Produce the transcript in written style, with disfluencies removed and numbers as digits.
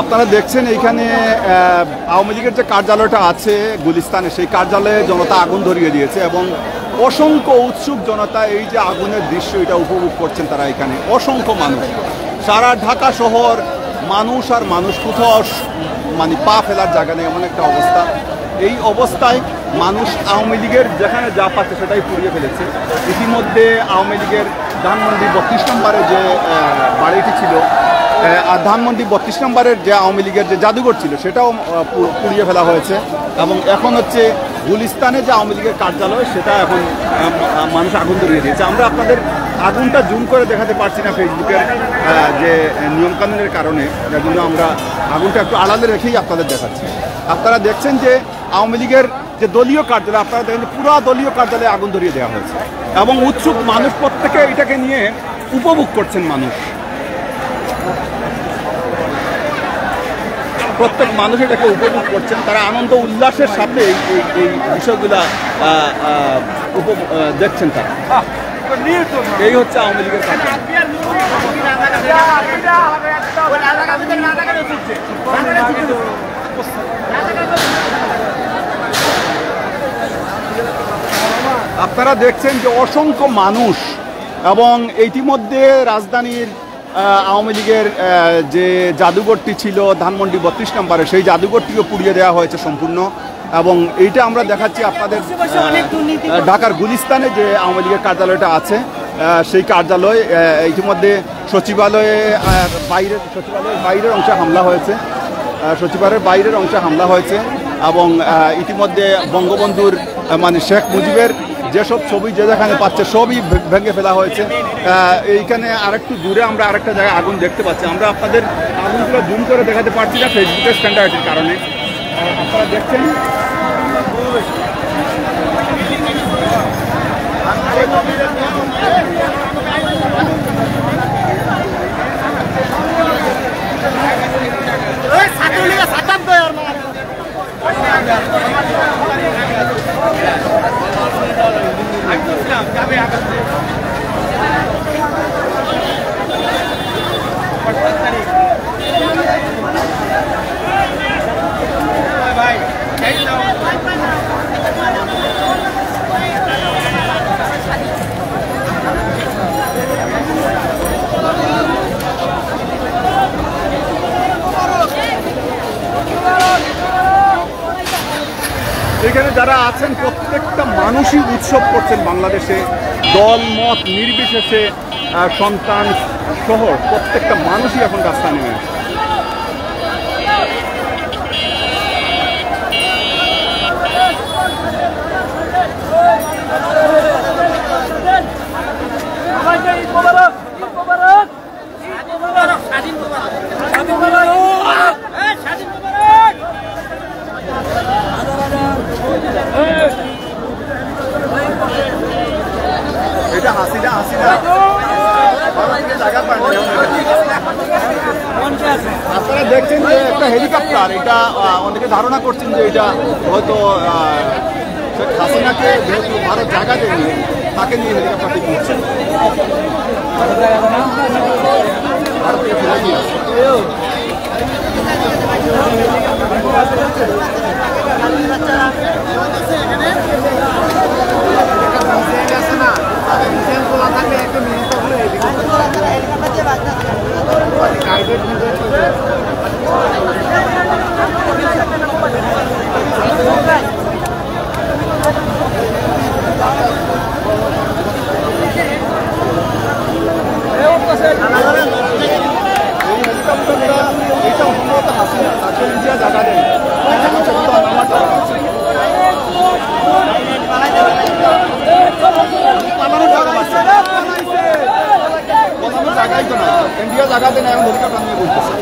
আপনারা দেখছেন এইখানে আওয়ামী লীগের যে কার্যালয়টা আছে গুলিস্তানে, সেই কার্যালয়ে জনতা আগুন ধরিয়ে দিয়েছে এবং অসংখ্য উৎসুক জনতা এই যে আগুনের দৃশ্য এটা উপভোগ করছেন তারা। এখানে অসংখ্য মানুষ, সারা ঢাকা শহর মানুষ আর মানুষ, কোথাও মানে পা ফেলার জায়গা নেই, এমন একটা অবস্থা। এই অবস্থায় মানুষ আওয়ামী লীগের যেখানে যা পাচ্ছে সেটাই পুড়িয়ে ফেলেছে। ইতিমধ্যে আওয়ামী লীগের ধানমন্ডি 32 নম্বরে যে বাড়িটি ছিল, আর ধানমন্ডি 32 নম্বরের যে আওয়ামী লীগের যে জাদুঘর ছিল সেটাও পুড়িয়ে ফেলা হয়েছে এবং এখন হচ্ছে গুলিস্তানে যে আওয়ামী লীগের কার্যালয় সেটা এখন মানুষ আগুন ধরিয়ে দিয়েছে। আমরা আপনাদের আগুনটা জুম করে দেখাতে পারছি না ফেসবুকের যে নিয়মকানুনের কারণে, যার জন্য আমরা আগুনটা একটু আড়ালে রেখেই আপনাদের দেখাচ্ছি। আপনারা দেখছেন যে আওয়ামী লীগের যে দলীয় কার্যালয়, আপনারা দেখেন পুরো দলীয় কার্যালয়ে আগুন ধরিয়ে দেওয়া হয়েছে এবং উৎসুক মানুষ প্রত্যেকে এটাকে নিয়ে উপভোগ করছেন। প্রত্যেক মানুষ এটাকে উপভোগ করছেন, তারা আনন্দ উল্লাসের সাথে এই বিষয়গুলা দেখছেন তারা। এই হচ্ছে আওয়ামী লীগের আপনারা দেখছেন যে অসংখ্য মানুষ এবং ইতিমধ্যে রাজধানীর আওয়ামী লীগের যে জাদুঘরটি ছিল ধানমন্ডি 32 নম্বরে, সেই জাদুঘরটিও পুড়িয়ে দেওয়া হয়েছে সম্পূর্ণ। এবং এইটা আমরা দেখাচ্ছি আপনাদের ঢাকার গুলিস্তানে যে আওয়ামী লীগের কার্যালয়টা আছে, সেই কার্যালয় ইতিমধ্যে সচিবালয়ের বাইরের অংশে হামলা হয়েছে, সচিবালয়ের বাইরের অংশে হামলা হয়েছে এবং ইতিমধ্যে বঙ্গবন্ধুর মানে শেখ মুজিবের যেসব ছবি যে যেখানে পাচ্ছে সবই ভেঙে ফেলা হয়েছে। এইখানে আরেকটু দূরে আমরা আরেকটা জায়গায় আগুন দেখতে পাচ্ছি। আমরা আপনাদের আগুনগুলো জুম করে দেখাতে পারছি না ফেসবুকের স্ট্যান্ডার্ডের কারণে। আপনারা দেখছেন এখানে যারা আছেন প্রত্যেকটা মানুষই উৎসব করছেন বাংলাদেশে, দল মত নির্বিশেষে, সন্তান সহ প্রত্যেকটা মানুষই এখন রাস্তায় নেমে আসে। এটা হাসিনা আপনারা দেখছেন যে একটা হেলিকপ্টার, এটা অনেকে ধারণা করছেন যে এটা হয়তো হাসিনাকে যেহেতু ভারত জায়গা দেয়নি তাকে নিয়ে হেলিকপ্টারটি ঘুরছেন। ভারতকে ফেলে দিয়ে ইন্ডিয়া জায়গাতে না, এখন হেলিকপ্টার নিয়ে বলতেছে।